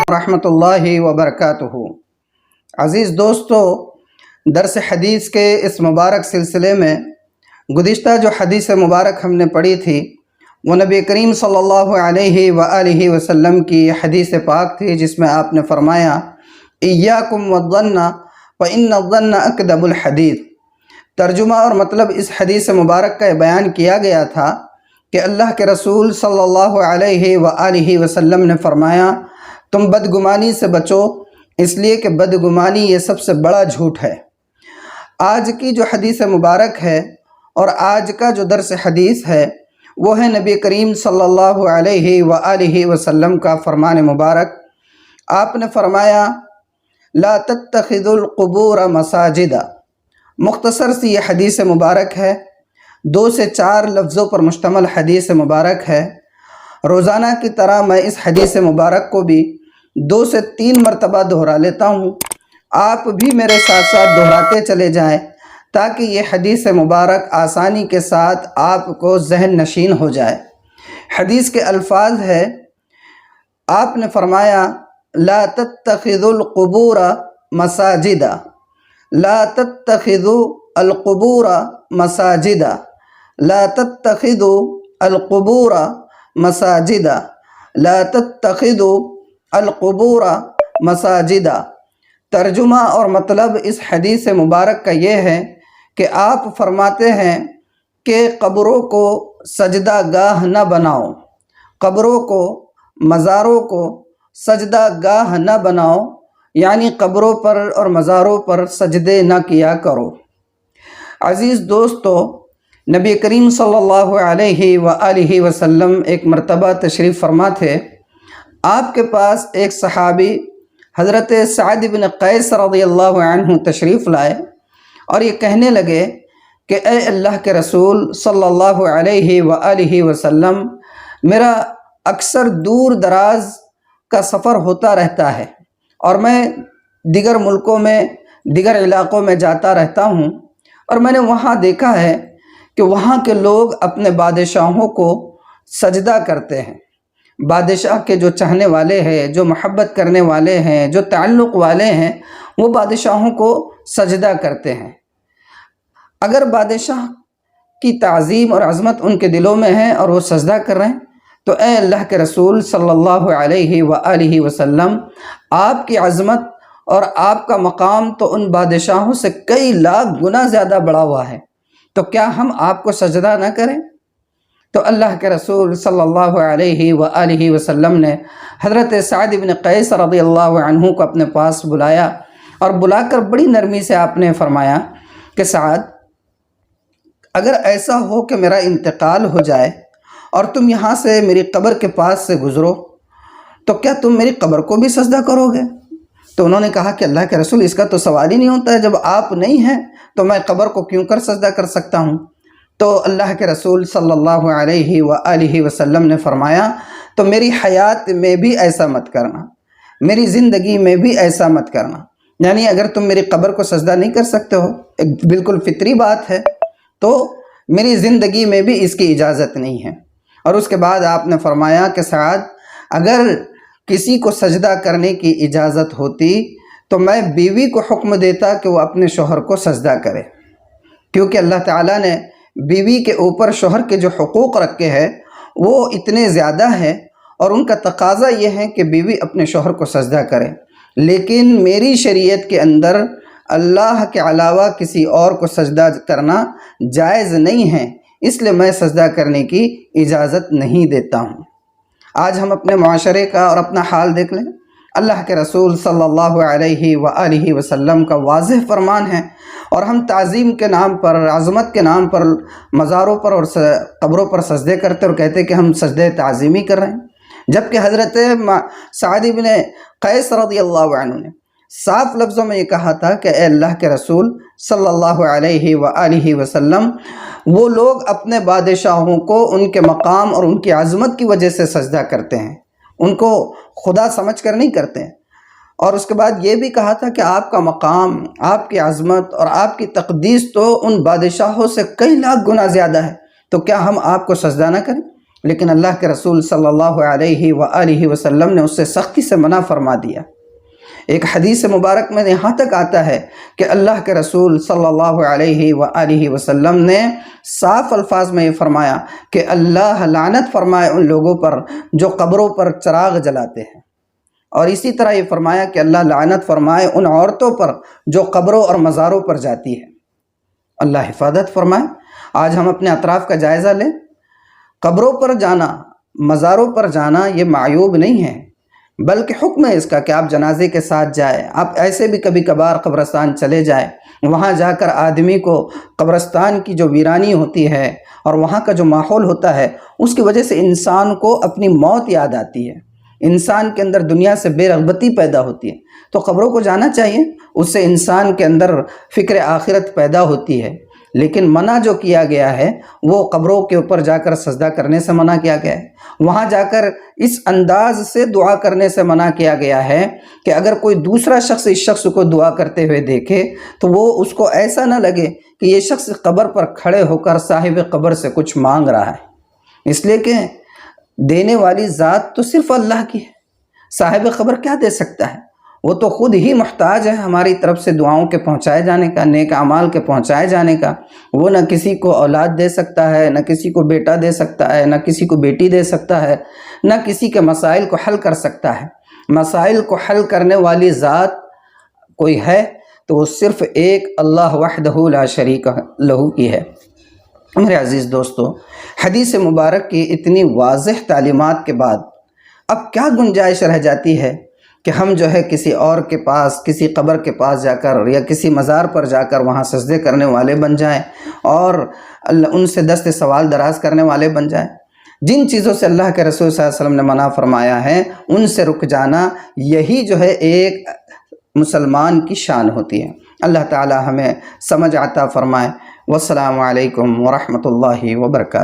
ورحمۃ اللہ وبرکاتہ۔ عزیز دوستو، درس حدیث کے اس مبارک سلسلے میں گزشتہ جو حدیث مبارک ہم نے پڑھی تھی وہ نبی کریم صلی اللہ علیہ وآلہ وسلم کی حدیث پاک تھی، جس میں آپ نے فرمایا ایاکم والظن فإن الظن اکذب الحدیث۔ ترجمہ اور مطلب اس حدیث مبارک کا بیان کیا گیا تھا کہ اللہ کے رسول صلی اللہ علیہ وآلہ وسلم نے فرمایا تم بدگمانی سے بچو، اس لیے کہ بدگمانی یہ سب سے بڑا جھوٹ ہے۔ آج کی جو حدیث مبارک ہے اور آج کا جو درس حدیث ہے وہ ہے نبی کریم صلی اللہ علیہ وآلہ وسلم کا فرمان مبارک۔ آپ نے فرمایا لا تتخذوا القبور مساجدا۔ مختصر سی یہ حدیث مبارک ہے، 2 سے 4 لفظوں پر مشتمل حدیث مبارک ہے۔ روزانہ کی طرح میں اس حدیث مبارک کو بھی 2 سے 3 مرتبہ دہرا لیتا ہوں، آپ بھی میرے ساتھ ساتھ دہراتے چلے جائیں تاکہ یہ حدیث مبارک آسانی کے ساتھ آپ کو ذہن نشین ہو جائے۔ حدیث کے الفاظ ہے، آپ نے فرمایا لا تتخذوا القبور مساجدا، لا تتخذوا القبور مساجدا، لا تتخذوا القبور مساجدا، لا تتخذوا القبور مساجدا۔ ترجمہ اور مطلب اس حدیث مبارک کا یہ ہے کہ آپ فرماتے ہیں کہ قبروں کو سجدہ گاہ نہ بناؤ، قبروں کو، مزاروں کو سجدہ گاہ نہ بناؤ، یعنی قبروں پر اور مزاروں پر سجدے نہ کیا کرو۔ عزیز دوستو، نبی کریم صلی اللہ علیہ وآلہ وسلم ایک مرتبہ تشریف فرما تھے۔ آپ کے پاس ایک صحابی حضرت سعد بن قیس رضی اللہ عنہ تشریف لائے اور یہ کہنے لگے کہ اے اللہ کے رسول صلی اللہ علیہ وآلہ وسلم، میرا اکثر دور دراز کا سفر ہوتا رہتا ہے اور میں دیگر ملکوں میں، دیگر علاقوں میں جاتا رہتا ہوں، اور میں نے وہاں دیکھا ہے کہ وہاں کے لوگ اپنے بادشاہوں کو سجدہ کرتے ہیں۔ بادشاہ کے جو چاہنے والے ہیں، جو محبت کرنے والے ہیں، جو تعلق والے ہیں، وہ بادشاہوں کو سجدہ کرتے ہیں۔ اگر بادشاہ کی تعظیم اور عظمت ان کے دلوں میں ہے اور وہ سجدہ کر رہے ہیں تو اے اللہ کے رسول صلی اللہ علیہ وآلہ وسلم، آپ کی عظمت اور آپ کا مقام تو ان بادشاہوں سے کئی لاکھ گنا زیادہ بڑا ہوا ہے، تو کیا ہم آپ کو سجدہ نہ کریں؟ تو اللہ کے رسول صلی اللہ علیہ وآلہ وسلم نے حضرت سعد بن قیس رضی اللہ عنہ کو اپنے پاس بلایا اور بلا کر بڑی نرمی سے آپ نے فرمایا کہ سعد، اگر ایسا ہو کہ میرا انتقال ہو جائے اور تم یہاں سے میری قبر کے پاس سے گزرو تو کیا تم میری قبر کو بھی سجدہ کرو گے؟ تو انہوں نے کہا کہ اللہ کے رسول، اس کا تو سوال ہی نہیں ہوتا ہے، جب آپ نہیں ہیں تو میں قبر کو کیوں کر سجدہ کر سکتا ہوں؟ تو اللہ کے رسول صلی اللہ علیہ وآلہ وسلم نے فرمایا تو میری حیات میں بھی ایسا مت کرنا، میری زندگی میں بھی ایسا مت کرنا، یعنی اگر تم میری قبر کو سجدہ نہیں کر سکتے ہو، ایک بالکل فطری بات ہے، تو میری زندگی میں بھی اس کی اجازت نہیں ہے۔ اور اس کے بعد آپ نے فرمایا کہ سعد، اگر کسی کو سجدہ کرنے کی اجازت ہوتی تو میں بیوی کو حکم دیتا کہ وہ اپنے شوہر کو سجدہ کرے، کیونکہ اللہ تعالیٰ نے بیوی کے اوپر شوہر کے جو حقوق رکھے ہیں وہ اتنے زیادہ ہیں اور ان کا تقاضا یہ ہے کہ بیوی اپنے شوہر کو سجدہ کرے، لیکن میری شریعت کے اندر اللہ کے علاوہ کسی اور کو سجدہ کرنا جائز نہیں ہے، اس لیے میں سجدہ کرنے کی اجازت نہیں دیتا ہوں۔ آج ہم اپنے معاشرے کا اور اپنا حال دیکھ لیں، اللہ کے رسول صلی اللہ علیہ وآلہ وسلم کا واضح فرمان ہے اور ہم تعظیم کے نام پر، عظمت کے نام پر مزاروں پر اور قبروں پر سجدے کرتے اور کہتے کہ ہم سجدے تعظیمی کر رہے ہیں، جبکہ حضرت سعد بن قیس رضی اللہ عنہ نے صاف لفظوں میں یہ کہا تھا کہ اے اللہ کے رسول صلی اللہ علیہ وآلہ وسلم، وہ لوگ اپنے بادشاہوں کو ان کے مقام اور ان کی عظمت کی وجہ سے سجدہ کرتے ہیں، ان کو خدا سمجھ کر نہیں کرتے ہیں۔ اور اس کے بعد یہ بھی کہا تھا کہ آپ کا مقام، آپ کی عظمت اور آپ کی تقدیس تو ان بادشاہوں سے کئی لاکھ گنا زیادہ ہے، تو کیا ہم آپ کو سجدہ نہ کریں؟ لیکن اللہ کے رسول صلی اللہ علیہ وآلہ وسلم نے اس سے سختی سے منع فرما دیا۔ ایک حدیث مبارک میں یہاں تک آتا ہے کہ اللہ کے رسول صلی اللہ علیہ وآلہ وسلم نے صاف الفاظ میں یہ فرمایا کہ اللہ لعنت فرمائے ان لوگوں پر جو قبروں پر چراغ جلاتے ہیں، اور اسی طرح یہ فرمایا کہ اللہ لعنت فرمائے ان عورتوں پر جو قبروں اور مزاروں پر جاتی ہے۔ اللہ حفاظت فرمائے۔ آج ہم اپنے اطراف کا جائزہ لیں، قبروں پر جانا، مزاروں پر جانا یہ معیوب نہیں ہے، بلکہ حکم ہے اس کا کہ آپ جنازے کے ساتھ جائیں۔ آپ ایسے بھی کبھی کبھار قبرستان چلے جائیں، وہاں جا کر آدمی کو قبرستان کی جو ویرانی ہوتی ہے اور وہاں کا جو ماحول ہوتا ہے اس کی وجہ سے انسان کو اپنی موت یاد آتی ہے، انسان کے اندر دنیا سے بے رغبتی پیدا ہوتی ہے۔ تو قبروں کو جانا چاہیے، اس سے انسان کے اندر فکر آخرت پیدا ہوتی ہے۔ لیکن منع جو کیا گیا ہے وہ قبروں کے اوپر جا کر سجدہ کرنے سے منع کیا گیا ہے، وہاں جا کر اس انداز سے دعا کرنے سے منع کیا گیا ہے کہ اگر کوئی دوسرا شخص اس شخص کو دعا کرتے ہوئے دیکھے تو وہ اس کو ایسا نہ لگے کہ یہ شخص قبر پر کھڑے ہو کر صاحب قبر سے کچھ مانگ رہا ہے، اس لیے کہ دینے والی ذات تو صرف اللہ کی ہے۔ صاحب قبر کیا دے سکتا ہے؟ وہ تو خود ہی محتاج ہے ہماری طرف سے دعاؤں کے پہنچائے جانے کا، نیک اعمال کے پہنچائے جانے کا۔ وہ نہ کسی کو اولاد دے سکتا ہے، نہ کسی کو بیٹا دے سکتا ہے، نہ کسی کو بیٹی دے سکتا ہے، نہ کسی کے مسائل کو حل کر سکتا ہے۔ مسائل کو حل کرنے والی ذات کوئی ہے تو وہ صرف ایک اللہ وحدہ لا شریک لہ کی ہے۔ میرے عزیز دوستو، حدیث مبارک کی اتنی واضح تعلیمات کے بعد اب کیا گنجائش رہ جاتی ہے کہ ہم جو ہے کسی اور کے پاس، کسی قبر کے پاس جا کر یا کسی مزار پر جا کر وہاں سجدے کرنے والے بن جائیں اور ان سے دست سوال دراز کرنے والے بن جائیں؟ جن چیزوں سے اللہ کے رسول صلی اللہ علیہ وسلم نے منع فرمایا ہے ان سے رک جانا، یہی جو ہے ایک مسلمان کی شان ہوتی ہے۔ اللہ تعالی ہمیں سمجھ عطا فرمائے۔ والسلام علیکم ورحمۃ اللہ وبرکاتہ۔